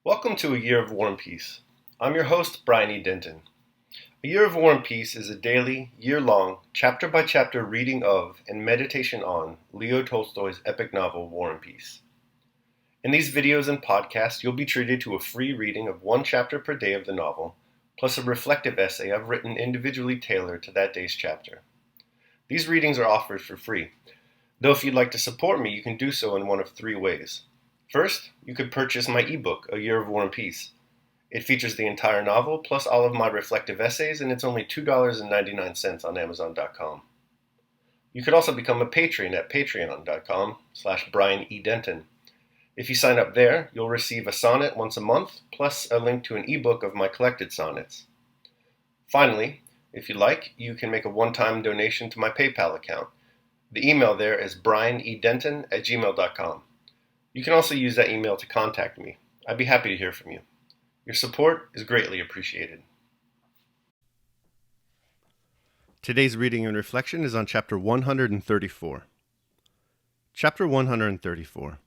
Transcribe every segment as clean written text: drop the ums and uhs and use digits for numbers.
Welcome to A Year of War and Peace. I'm your host, Brian E. Denton. A Year of War and Peace is a daily, year-long, chapter-by-chapter reading of and meditation on Leo Tolstoy's epic novel, War and Peace. In these videos and podcasts, you'll be treated to a free reading of one chapter per day of the novel, plus a reflective essay I've written individually tailored to that day's chapter. These readings are offered for free, though if you'd like to support me, you can do so in one of three ways. First, you could purchase my ebook, A Year of War and Peace. It features the entire novel, plus all of my reflective essays, and it's only $2.99 on Amazon.com. You could also become a patron at patreon.com/BrianEDenton. If you sign up there, you'll receive a sonnet once a month, plus a link to an ebook of my collected sonnets. Finally, if you like, you can make a one-time donation to my PayPal account. The email there is brianedenton@gmail.com. You can also use that email to contact me. I'd be happy to hear from you. Your support is greatly appreciated. Today's reading and reflection is on chapter 134. Chapter 134.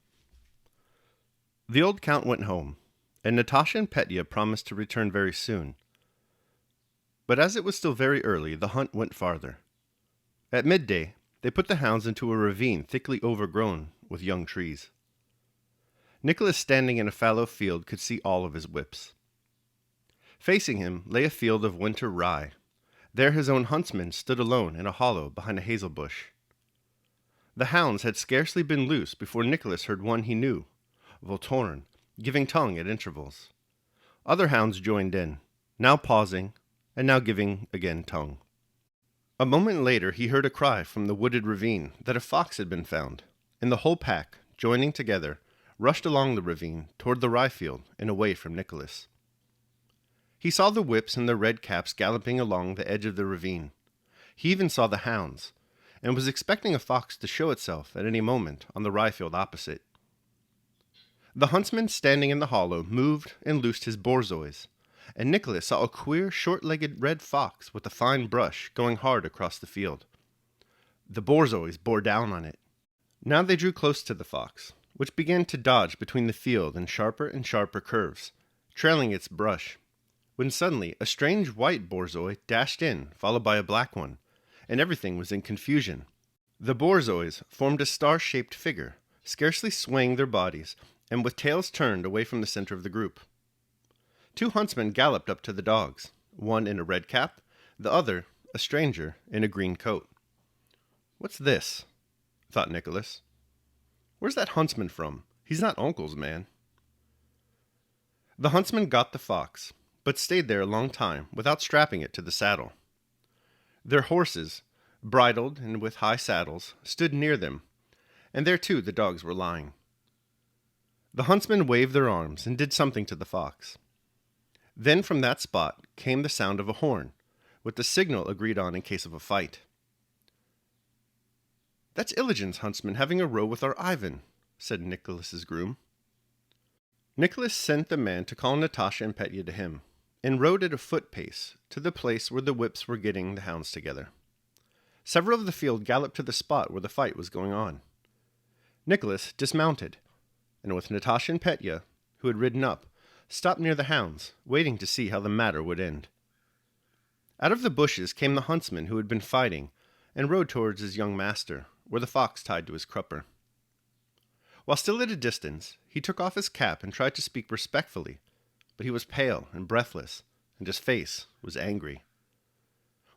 The old count went home, and Natasha and Petya promised to return very soon. But as it was still very early, the hunt went farther. At midday, they put the hounds into a ravine thickly overgrown with young trees. Nicholas, standing in a fallow field, could see all of his whips. Facing him lay a field of winter rye. There his own huntsman stood alone in a hollow behind a hazel bush. The hounds had scarcely been loose before Nicholas heard one he knew, Voltorn, giving tongue at intervals. Other hounds joined in, now pausing, and now giving again tongue. A moment later he heard a cry from the wooded ravine that a fox had been found, and the whole pack, joining together, rushed along the ravine toward the rye field and away from Nicholas. He saw the whips and their red caps galloping along the edge of the ravine. He even saw the hounds, and was expecting a fox to show itself at any moment on the rye field opposite. The huntsman standing in the hollow moved and loosed his borzois, and Nicholas saw a queer, short-legged red fox with a fine brush going hard across the field. The borzois bore down on it. Now they drew close to the fox, which began to dodge between the field in sharper and sharper curves, trailing its brush, when suddenly a strange white borzoi dashed in, followed by a black one, and everything was in confusion. The borzois formed a star-shaped figure, scarcely swaying their bodies, and with tails turned away from the center of the group. Two huntsmen galloped up to the dogs, one in a red cap, the other, a stranger, in a green coat. "What's this?" thought Nicholas. "Where's that huntsman from? He's not Uncle's man." The huntsman got the fox, but stayed there a long time without strapping it to the saddle. Their horses, bridled and with high saddles, stood near them, and there too the dogs were lying. The huntsmen waved their arms and did something to the fox. Then from that spot came the sound of a horn, with the signal agreed on in case of a fight. "That's Iligin's huntsman having a row with our Ivan," said Nicholas's groom. Nicholas sent the man to call Natasha and Petya to him, and rode at a foot pace to the place where the whips were getting the hounds together. Several of the field galloped to the spot where the fight was going on. Nicholas dismounted, and with Natasha and Petya, who had ridden up, stopped near the hounds, waiting to see how the matter would end. Out of the bushes came the huntsman who had been fighting, and rode towards his young master, where the fox tied to his crupper. While still at a distance, he took off his cap and tried to speak respectfully, but he was pale and breathless, and his face was angry.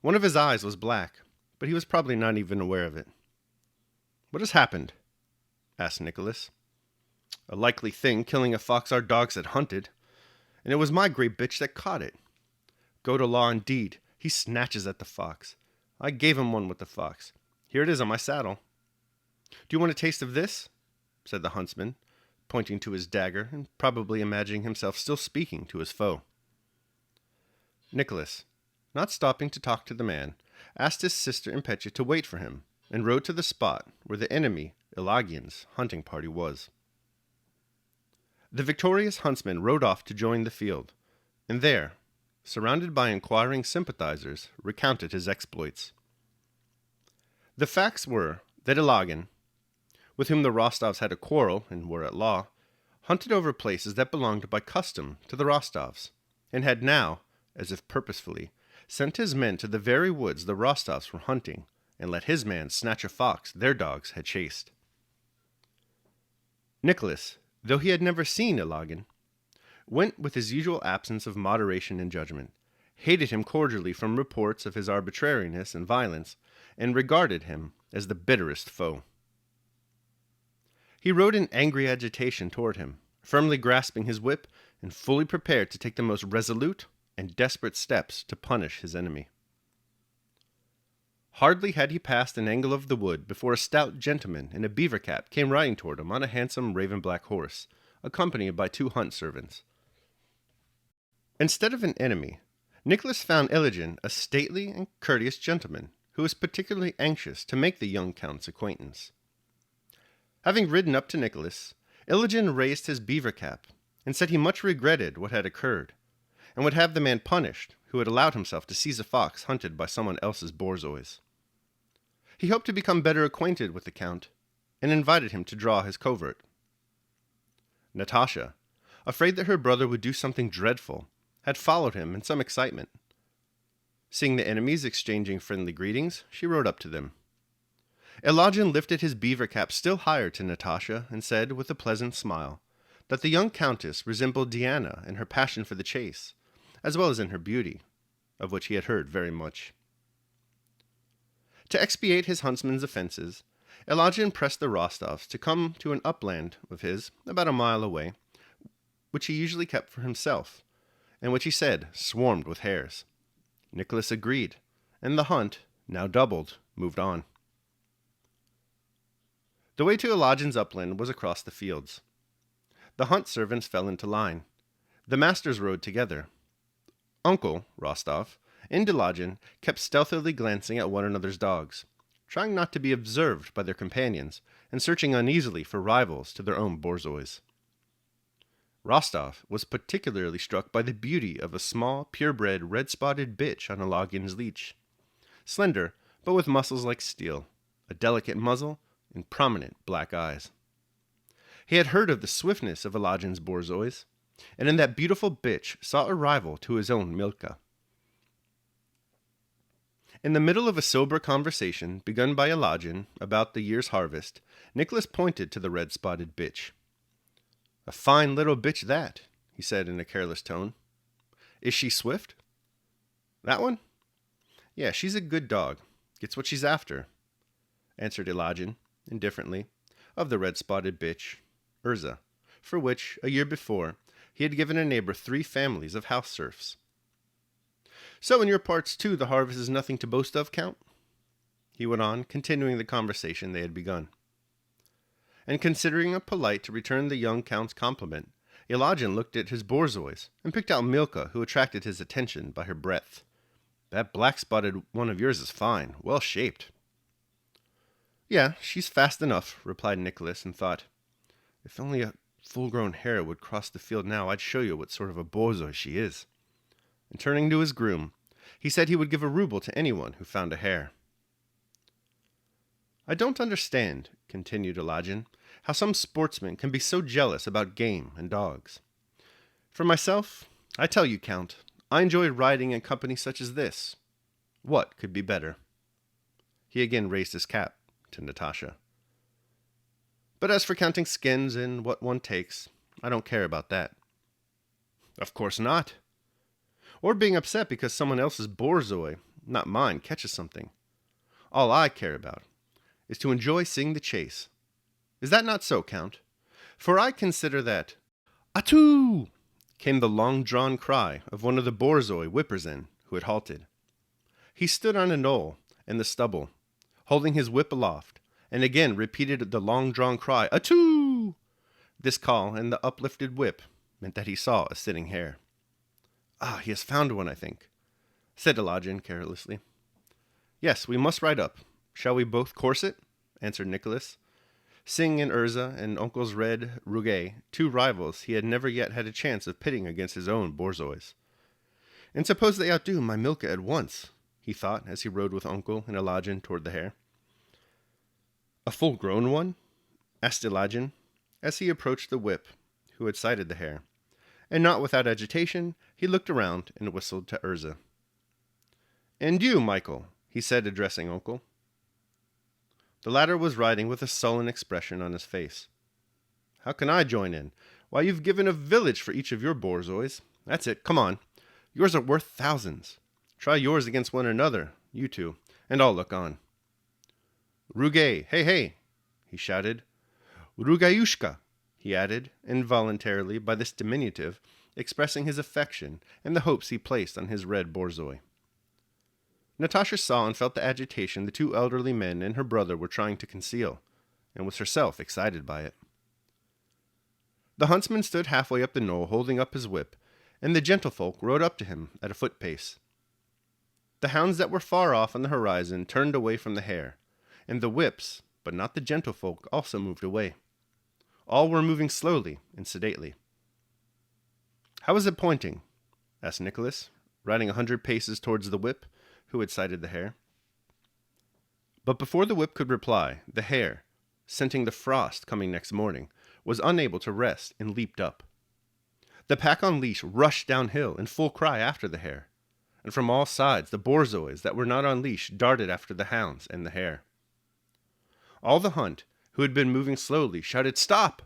One of his eyes was black, but he was probably not even aware of it. "What has happened?" asked Nicholas. "A likely thing, killing a fox our dogs had hunted, and it was my great bitch that caught it. Go to law indeed, he snatches at the fox. I gave him one with the fox. Here it is on my saddle. Do you want a taste of this?" said the huntsman, pointing to his dagger, and probably imagining himself still speaking to his foe. Nicholas, not stopping to talk to the man, asked his sister and Petya to wait for him, and rode to the spot where the enemy, Ilagian's, hunting party was. The victorious huntsman rode off to join the field, and there, surrounded by inquiring sympathizers, recounted his exploits. The facts were that Ilagian, with whom the Rostovs had a quarrel and were at law, hunted over places that belonged by custom to the Rostovs, and had now, as if purposefully, sent his men to the very woods the Rostovs were hunting, and let his man snatch a fox their dogs had chased. Nicholas, though he had never seen Ilagin, went with his usual absence of moderation and judgment, hated him cordially from reports of his arbitrariness and violence, and regarded him as the bitterest foe. He rode in angry agitation toward him, firmly grasping his whip and fully prepared to take the most resolute and desperate steps to punish his enemy. Hardly had he passed an angle of the wood before a stout gentleman in a beaver cap came riding toward him on a handsome raven-black horse, accompanied by 2 hunt servants. Instead of an enemy, Nicholas found Ilagin a stately and courteous gentleman who was particularly anxious to make the young count's acquaintance. Having ridden up to Nicholas, Ilagin raised his beaver cap and said he much regretted what had occurred, and would have the man punished who had allowed himself to seize a fox hunted by someone else's borzois. He hoped to become better acquainted with the count, and invited him to draw his covert. Natasha, afraid that her brother would do something dreadful, had followed him in some excitement. Seeing the enemies exchanging friendly greetings, she rode up to them. Ilagin lifted his beaver cap still higher to Natasha and said, with a pleasant smile, that the young countess resembled Diana in her passion for the chase, as well as in her beauty, of which he had heard very much. To expiate his huntsman's offenses, Ilagin pressed the Rostovs to come to an upland of his, about a mile away, which he usually kept for himself, and which he said swarmed with hares. Nicholas agreed, and the hunt, now doubled, moved on. The way to Ilagin's upland was across the fields. The hunt servants fell into line. The masters rode together. Uncle Rostov and Ilagin kept stealthily glancing at one another's dogs, trying not to be observed by their companions, and searching uneasily for rivals to their own borzois. Rostov was particularly struck by the beauty of a small, purebred, red-spotted bitch on Ilagin's leash. Slender, but with muscles like steel, a delicate muzzle, and prominent black eyes. He had heard of the swiftness of Ilagin's borzois, and in that beautiful bitch saw a rival to his own Milka. In the middle of a sober conversation begun by Ilagin about the year's harvest, Nicholas pointed to the red-spotted bitch. "A fine little bitch that," he said in a careless tone. "Is she swift?" "That one? Yeah, she's a good dog. Gets what she's after," answered Ilagin, indifferently, of the red-spotted bitch, Urza, for which, a year before, he had given a neighbor 3 families of house serfs. "So in your parts, too, the harvest is nothing to boast of, Count?" he went on, continuing the conversation they had begun. And considering it polite to return the young count's compliment, Ilagin looked at his borzois and picked out Milka, who attracted his attention by her breadth. "That black-spotted one of yours is fine, well-shaped." "Yeah, she's fast enough," replied Nicholas, and thought, "If only a full-grown hare would cross the field now, I'd show you what sort of a borzoi she is." And turning to his groom, he said he would give a ruble to anyone who found a hare. "I don't understand," continued Ilagin, "how some sportsmen can be so jealous about game and dogs. For myself, I tell you, Count, I enjoy riding in company such as this. What could be better?" He again raised his cap to Natasha. "But as for counting skins and what one takes, I don't care about that." "Of course not. Or being upset because someone else's borzoi, not mine, catches something. All I care about is to enjoy seeing the chase. Is that not so, Count? For I consider that—" "Atoo!" came the long-drawn cry of one of the borzoi whippers-in who had halted. He stood on a knoll in the stubble, holding his whip aloft, and again repeated the long-drawn cry, "Atoo!" This call and the uplifted whip meant that he saw a sitting hare. "Ah, he has found one, I think," said Ilagin carelessly. "Yes, we must ride up. Shall we both course it?" answered Nicholas, seeing in Urza and Uncle's red Rugai 2 rivals he had never yet had a chance of pitting against his own borzois. "And suppose they outdo my Milka at once," he thought as he rode with Uncle and Ilagin toward the hare. "A full-grown one?" asked Ilagin, as he approached the whip, who had sighted the hare, and not without agitation he looked around and whistled to Urza. "And you, Michael," he said, addressing Uncle. The latter was riding with a sullen expression on his face. "How can I join in? Why, you've given a village for each of your borzois. That's it, come on. Yours are worth thousands. Try yours against one another, you two, and I'll look on." "Rugay, hey, hey," he shouted. "Rugayushka," he added, involuntarily by this diminutive, expressing his affection and the hopes he placed on his red borzoi. Natasha saw and felt the agitation the two elderly men and her brother were trying to conceal, and was herself excited by it. The huntsman stood halfway up the knoll holding up his whip, and the gentlefolk rode up to him at a foot pace. The hounds that were far off on the horizon turned away from the hare, and the whips, but not the gentlefolk, also moved away. All were moving slowly and sedately. "How is it pointing?" asked Nicholas, riding 100 paces towards the whip, who had sighted the hare. But before the whip could reply, the hare, scenting the frost coming next morning, was unable to rest and leaped up. The pack on leash rushed downhill in full cry after the hare, and from all sides the borzois that were not on leash darted after the hounds and the hare. All the hunt, who had been moving slowly, shouted "Stop!"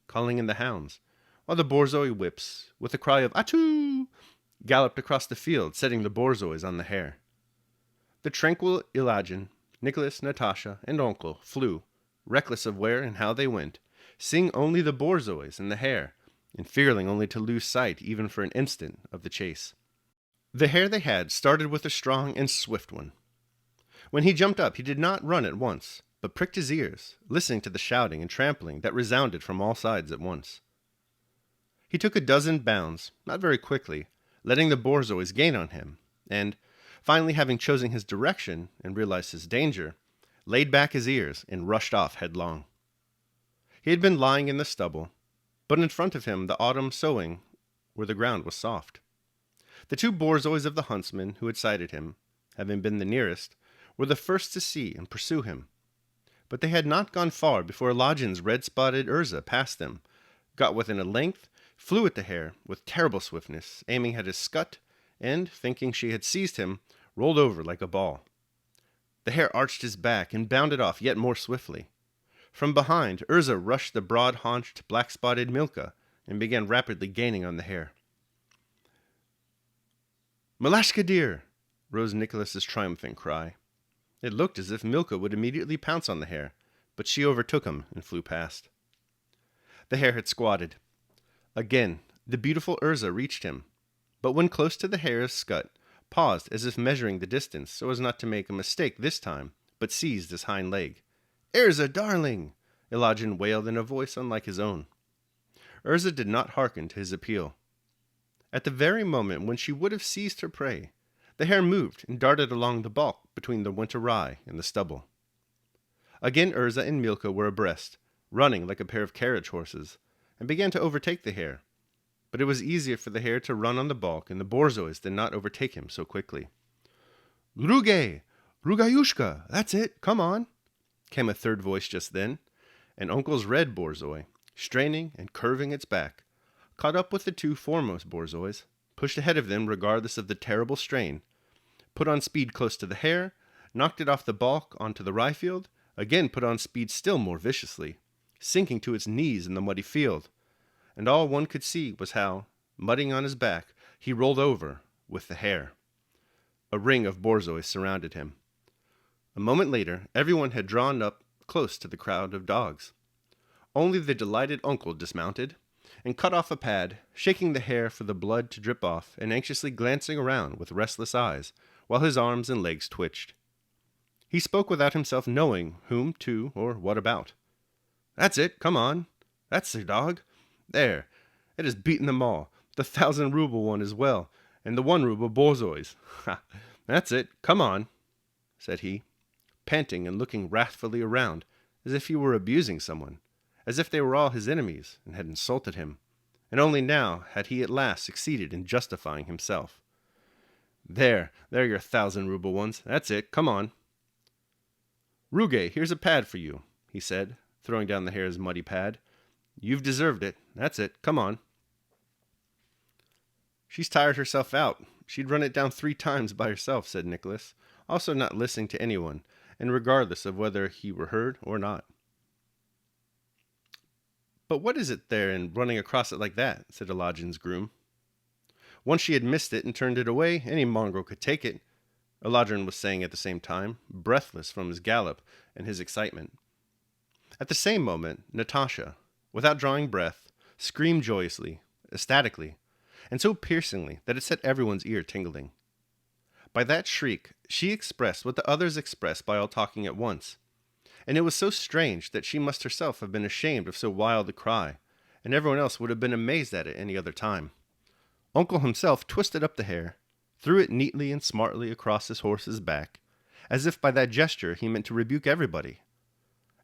calling in the hounds, while the borzoi whips, with a cry of "Atoo!" galloped across the field, setting the borzois on the hare. The tranquil Iliadin, Nicholas, Natasha, and Uncle flew, reckless of where and how they went, seeing only the borzois and the hare, and fearing only to lose sight even for an instant of the chase. The hare they had started with a strong and swift one. When he jumped up, he did not run at once, but pricked his ears, listening to the shouting and trampling that resounded from all sides at once. He took a dozen bounds, not very quickly, letting the borzois gain on him, and, finally having chosen his direction and realized his danger, laid back his ears and rushed off headlong. He had been lying in the stubble, but in front of him the autumn sowing where the ground was soft. The two borzois of the huntsman who had sighted him, having been the nearest, were the first to see and pursue him. But they had not gone far before Iliadin's red-spotted Urza passed them, got within a length, flew at the hare with terrible swiftness, aiming at his scut, and, thinking she had seized him, rolled over like a ball. The hare arched his back and bounded off yet more swiftly. From behind, Urza rushed the broad-haunched, black-spotted Milka, and began rapidly gaining on the hare. "Malashka dear!" rose Nicholas's triumphant cry. It looked as if Milka would immediately pounce on the hare, but she overtook him and flew past. The hare had squatted. Again, the beautiful Urza reached him, but when close to the hare's scut, paused as if measuring the distance so as not to make a mistake this time, but seized his hind leg. "Urza, darling!" Iliadin wailed in a voice unlike his own. Urza did not hearken to his appeal. At the very moment when she would have seized her prey, the hare moved and darted along the balk between the winter rye and the stubble. Again Urza and Milka were abreast, running like a pair of carriage horses, and began to overtake the hare. But it was easier for the hare to run on the balk, and the borzois did not overtake him so quickly. "Rugay! Rugayushka! That's it! Come on!" came a third voice just then, and Uncle's red borzoi, straining and curving its back, caught up with the two foremost borzois, pushed ahead of them regardless of the terrible strain, put on speed close to the hare, knocked it off the balk onto the rye field, again put on speed still more viciously, sinking to its knees in the muddy field, and all one could see was how, mudding on his back, he rolled over with the hare. A ring of borzois surrounded him. A moment later, everyone had drawn up close to the crowd of dogs. Only the delighted uncle dismounted, and cut off a pad, shaking the hare for the blood to drip off, and anxiously glancing around with restless eyes, while his arms and legs twitched. He spoke without himself knowing whom to or what about. "That's it, come on. That's the dog. There, it has beaten them all, the 1,000-ruble one as well, and the 1-ruble borzois. Ha! That's it, come on," said he, panting and looking wrathfully around, as if he were abusing someone, as if they were all his enemies and had insulted him, and only now had he at last succeeded in justifying himself. There your 1,000-ruble ones. That's it, come on." "Rugay, here's a pad for you," he said, throwing down the hare's muddy pad. You've deserved it. That's it. Come on. She's tired herself out. She'd run it down 3 times by herself, said Nicholas, also not listening to anyone, and regardless of whether he were heard or not. But what is it there in running across it like that? Said Elijah's groom. Once she had missed it and turned it away, any mongrel could take it, Elijah was saying at the same time, breathless from his gallop and his excitement. At the same moment, Natasha, without drawing breath, screamed joyously, ecstatically, and so piercingly that it set everyone's ear tingling. By that shriek, she expressed what the others expressed by all talking at once, and it was so strange that she must herself have been ashamed of so wild a cry, and everyone else would have been amazed at it any other time. Uncle himself twisted up the hair, threw it neatly and smartly across his horse's back, as if by that gesture he meant to rebuke everybody,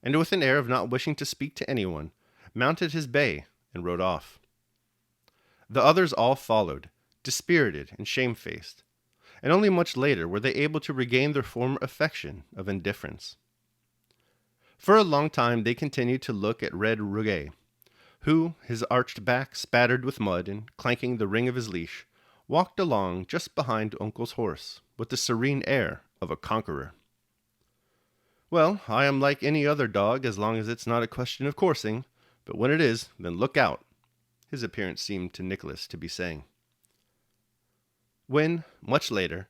and with an air of not wishing to speak to anyone, mounted his bay and rode off. The others all followed, dispirited and shamefaced, and only much later were they able to regain their former affection of indifference. For a long time they continued to look at Red Ruget, who, his arched back spattered with mud and clanking the ring of his leash, walked along just behind Uncle's horse, with the serene air of a conqueror. Well, I am like any other dog as long as it's not a question of coursing, but when it is, then look out, his appearance seemed to Nicholas to be saying. When, much later,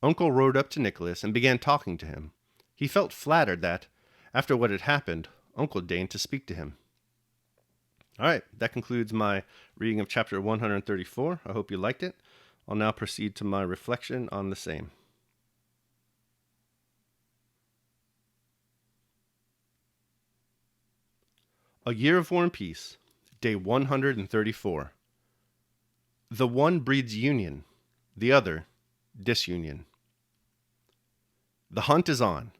Uncle rode up to Nicholas and began talking to him, he felt flattered that, after what had happened, Uncle deigned to speak to him. All right, that concludes my reading of chapter 134. I hope you liked it. I'll now proceed to my reflection on the same. A Year of War and Peace, Day 134. The one breeds union, the other disunion. The hunt is on.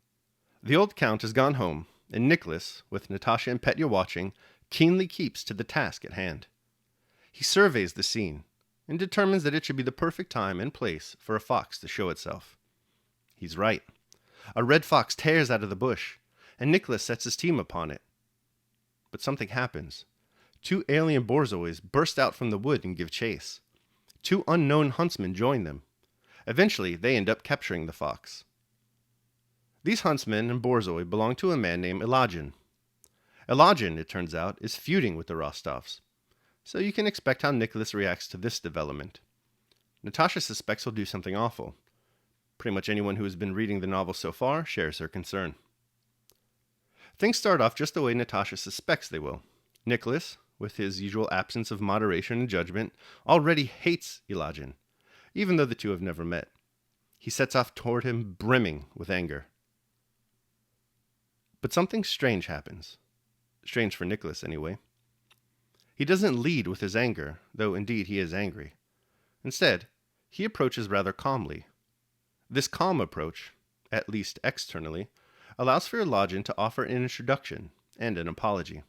The old count has gone home, and Nicholas, with Natasha and Petya watching, keenly keeps to the task at hand. He surveys the scene, and determines that it should be the perfect time and place for a fox to show itself. He's right. A red fox tears out of the bush, and Nicholas sets his team upon it. But something happens. 2 alien borzois burst out from the wood and give chase. 2 unknown huntsmen join them. Eventually, they end up capturing the fox. These huntsmen and borzoi belong to a man named Elijah. Elijah, it turns out, is feuding with the Rostovs, so you can expect how Nicholas reacts to this development. Natasha suspects he'll do something awful. Pretty much anyone who has been reading the novel so far shares her concern. Things start off just the way Natasha suspects they will. Nicholas, with his usual absence of moderation and judgment, already hates Elijah, even though the two have never met. He sets off toward him brimming with anger. But something strange happens. Strange for Nicholas, anyway. He doesn't lead with his anger, though indeed he is angry. Instead, he approaches rather calmly. This calm approach, at least externally, allows for Elijah to offer an introduction and an apology.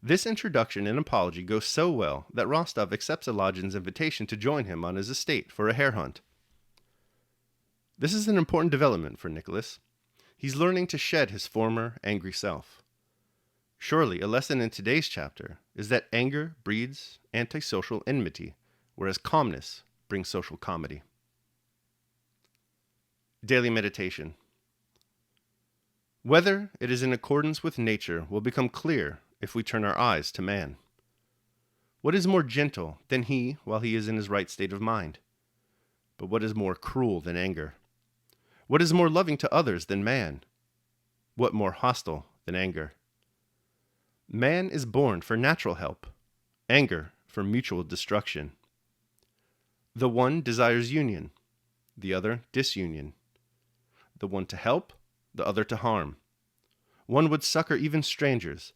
This introduction and apology go so well that Rostov accepts Elijah's invitation to join him on his estate for a hare hunt. This is an important development for Nicholas. He's learning to shed his former angry self. Surely, a lesson in today's chapter is that anger breeds antisocial enmity, whereas calmness brings social comedy. Daily meditation. Whether it is in accordance with nature will become clear if we turn our eyes to man. What is more gentle than he while he is in his right state of mind? But what is more cruel than anger? What is more loving to others than man? What more hostile than anger? Man is born for natural help, anger for mutual destruction. The one desires union, the other disunion. The one to help, the other to harm. One would succor even strangers,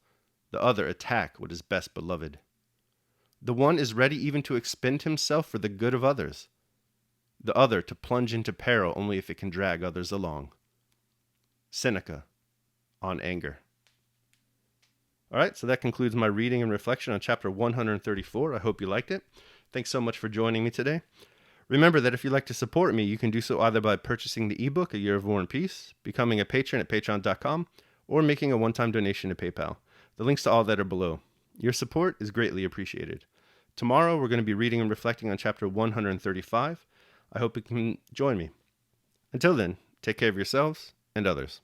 the other attack what is best beloved. The one is ready even to expend himself for the good of others, the other to plunge into peril only if it can drag others along. Seneca, on anger. All right, so that concludes my reading and reflection on chapter 134. I hope you liked it. Thanks so much for joining me today. Remember that if you'd like to support me, you can do so either by purchasing the ebook, A Year of War and Peace, becoming a patron at patreon.com, or making a one-time donation to PayPal. The links to all that are below. Your support is greatly appreciated. Tomorrow we're going to be reading and reflecting on chapter 135. I hope you can join me. Until then, take care of yourselves and others.